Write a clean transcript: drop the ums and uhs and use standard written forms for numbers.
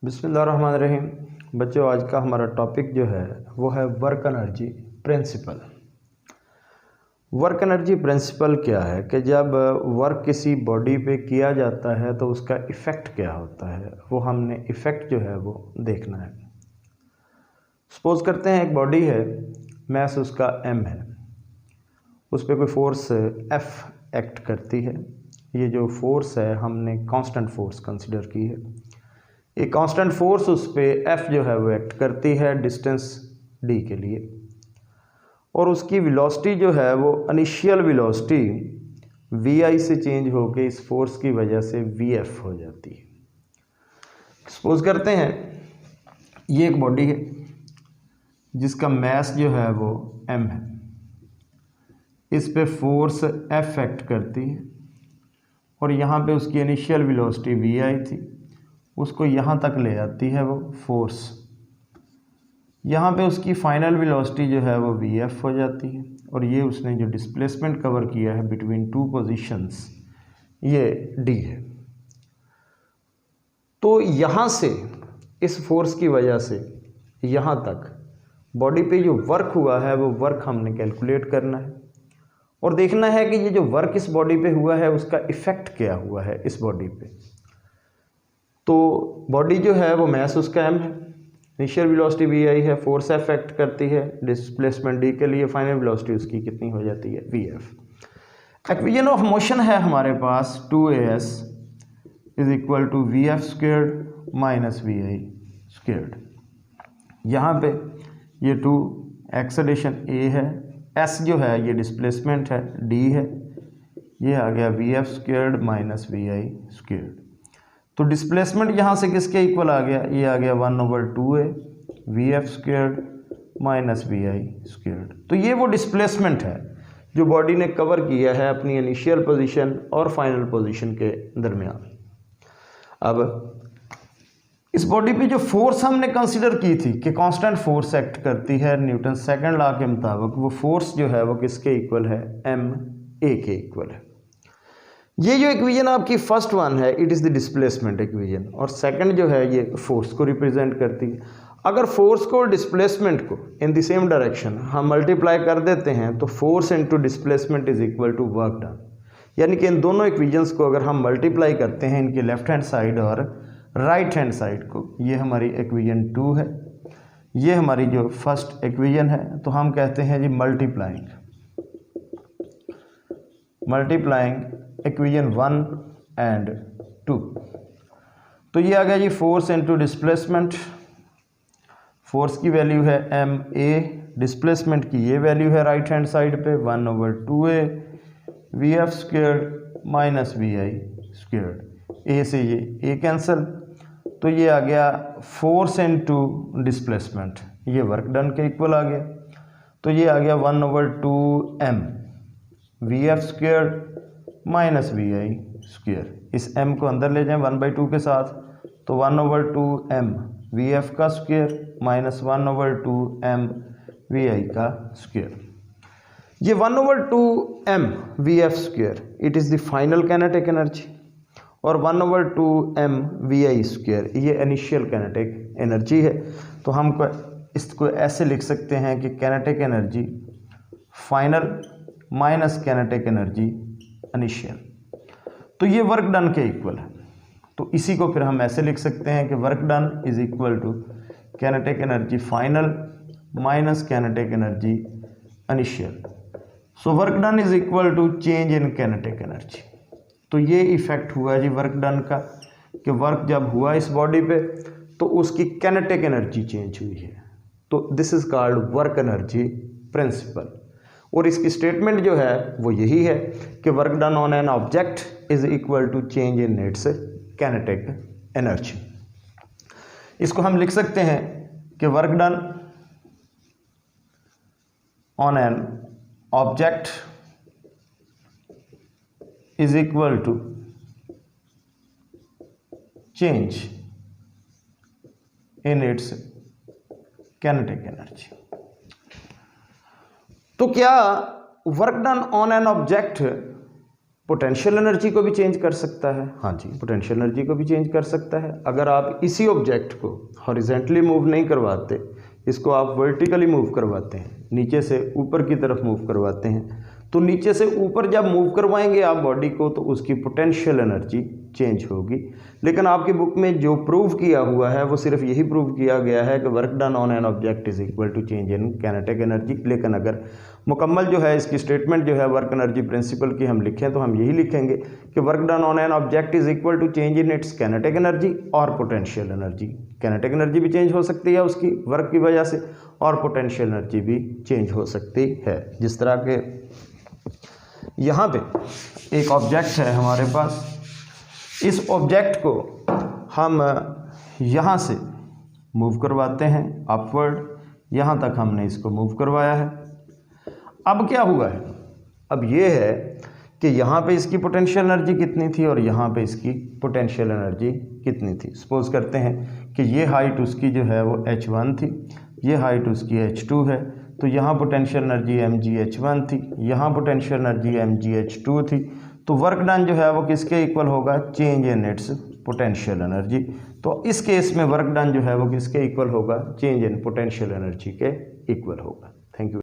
बिस्मिल्लाहिर्रहमानिर्रहीम। बच्चों, आज का हमारा टॉपिक जो है वो है work energy principal. Work energy principal क्या है कि जब वर्क किसी बॉडी पे किया जाता है तो उसका इफ़ेक्ट क्या होता है, वो हमने इफ़ेक्ट जो है वो देखना है। सपोज़ करते हैं एक बॉडी है, मैस उसका m है, उस पर कोई फोर्स F एक्ट करती है। ये जो फोर्स है हमने कांस्टेंट फोर्स कंसिडर की है। ये कांस्टेंट फोर्स उस पर F जो है वो एक्ट करती है डिस्टेंस d के लिए, और उसकी वेलोसिटी जो है वो इनिशियल वेलोसिटी vi से चेंज होके इस फोर्स की वजह से vf हो जाती है। सपोज करते हैं ये एक बॉडी है जिसका मास जो है वो m है, इस पे फोर्स F एक्ट करती है और यहाँ पे उसकी इनिशियल वेलोसिटी vi थी, उसको यहाँ तक ले जाती है वो फोर्स। यहाँ पे उसकी फाइनल वेलोसिटी जो है वो vf हो जाती है, और ये उसने जो डिस्प्लेसमेंट कवर किया है बिटवीन टू पोजीशंस ये d है। तो यहाँ से इस फोर्स की वजह से यहाँ तक बॉडी पे जो वर्क हुआ है वो वर्क हमने कैलकुलेट करना है और देखना है कि ये जो वर्क इस बॉडी पे हुआ है उसका इफ़ेक्ट क्या हुआ है इस बॉडी पे। तो बॉडी जो है वो मास उसका m है, इनिशियल वेलोसिटी vi है, फोर्स F एक्ट करती है डिस्प्लेसमेंट d के लिए, फाइनल वेलोसिटी उसकी कितनी हो जाती है vf। इक्वेशन ऑफ मोशन है हमारे पास 2as is equal to vf squared minus vi squared. यहाँ पे ये 2 एक्सेलरेशन a है, s जो है ये डिस्प्लेसमेंट है, d है, ये आ गया vf squared minus vi squared. तो डिस्प्लेसमेंट यहाँ से किसके इक्वल आ गया, ये आ गया 1/2a vf squared minus vi squared. तो ये वो डिस्प्लेसमेंट है जो बॉडी ने कवर किया है अपनी इनिशियल पोजीशन और फाइनल पोजीशन के दरमियान। अब इस बॉडी पे जो फोर्स हमने कंसिडर की थी कि कांस्टेंट फोर्स एक्ट करती है न्यूटन सेकंड लॉ के मुताबिक, वो फोर्स जो है वो किसके इक्वल है, ma के इक्वल है। ये जो इक्वेशन आपकी फर्स्ट वन है it is the displacement equation, और सेकंड जो है ये फोर्स को रिप्रेजेंट करती है। अगर फोर्स को और डिस्प्लेसमेंट को इन द सेम डायरेक्शन हम मल्टीप्लाई कर देते हैं तो force into displacement is equal to work done, यानी कि इन दोनों इक्वेशंस को अगर हम मल्टीप्लाई करते हैं इनके लेफ्ट हैंड साइड और राइट हैंड साइड को, ये हमारी इक्वेशन 2 है, ये हमारी जो फर्स्ट इक्वेशन है, तो हम कहते हैं जी मल्टीप्लाइंग इक्वेशन 1 एंड 2। तो ये आ गया जी फोर्स इनटू डिस्प्लेसमेंट, फोर्स की वैल्यू है ma, डिस्प्लेसमेंट की ये वैल्यू है राइट हैंड साइड पे 1/2a vf squared minus vi squared. a से ये a कैंसिल, तो ये आ गया फोर्स इनटू डिस्प्लेसमेंट, ये वर्क डन के इक्वल आ गया। तो ये आ गया 1/2m vf squared minus vi square. इस m को अंदर ले जाएं 1/2 के साथ, तो 1/2m vf का स्क्वेयर माइनस 1/2m vi का स्क्वेयर। ये 1/2m vf square it is the final kinetic energy, और 1/2m vi स्क्वेयर ये इनिशियल काइनेटिक एनर्जी है। तो हम इसको ऐसे लिख सकते हैं कि kinetic energy final minus kinetic energy initial. तो ये वर्क डन के इक्वल है। तो इसी को फिर हम ऐसे लिख सकते हैं कि work done is equal to kinetic energy final minus kinetic energy initial. So work done is equal to change in kinetic energy. तो ये इफेक्ट हुआ जी वर्क डन का कि वर्क जब हुआ इस बॉडी पे तो उसकी काइनेटिक एनर्जी चेंज हुई है। तो this is called work energy principle, और इसकी स्टेटमेंट जो है वो यही है कि work done on an object is equal to change in its kinetic energy. इसको हम लिख सकते हैं कि work done on an object is equal to change in its kinetic energy. तो क्या work done on an object potential energy को भी चेंज कर सकता है। हाँ जी, पोटेंशियल एनर्जी को भी चेंज कर सकता है। अगर आप इसी ऑब्जेक्ट को हॉरिजेंटली मूव नहीं करवाते, इसको आप वर्टिकली मूव करवाते हैं, नीचे से ऊपर की तरफ मूव करवाते हैं, तो नीचे से ऊपर जब मूव करवाएंगे आप बॉडी को तो उसकी पोटेंशियल एनर्जी चेंज होगी। लेकिन आपकी बुक में जो प्रूव किया हुआ है वो सिर्फ यही प्रूव किया गया है कि work done on an object is equal to change in kinetic energy. लेकिन अगर मुकम्मल जो है इसकी स्टेटमेंट जो है वर्क एनर्जी प्रिंसिपल की हम लिखें तो हम यही लिखेंगे कि work done on an object is equal to change in its kinetic energy और पोटेंशियल एनर्जी। काइनेटिक एनर्जी भी चेंज हो सकती है उसकी वर्क की वजह से, और पोटेंशियल एनर्जी भी चेंज हो सकती है। जिस तरह के यहाँ पे एक ऑब्जेक्ट है हमारे पास, इस ऑब्जेक्ट को हम यहाँ से मूव करवाते हैं अपवर्ड, यहाँ तक हमने इसको मूव करवाया है। अब क्या हुआ है, अब ये है कि यहाँ पे इसकी पोटेंशियल एनर्जी कितनी थी और यहाँ पे इसकी पोटेंशियल एनर्जी कितनी थी। सपोज करते हैं कि ये हाइट उसकी जो है वो h1 थी, ये हाइट उसकी h2 है, तो यहाँ पोटेंशियल एनर्जी mgh1 थी, यहाँ पोटेंशियल एनर्जी mgh2 थी। तो वर्क डन जो है वो किसके इक्वल होगा, change in it's potential energy. तो इस केस में वर्क डन जो है वो किसके इक्वल होगा, चेंज इन पोटेंशियल एनर्जी के इक्वल होगा। Thank you.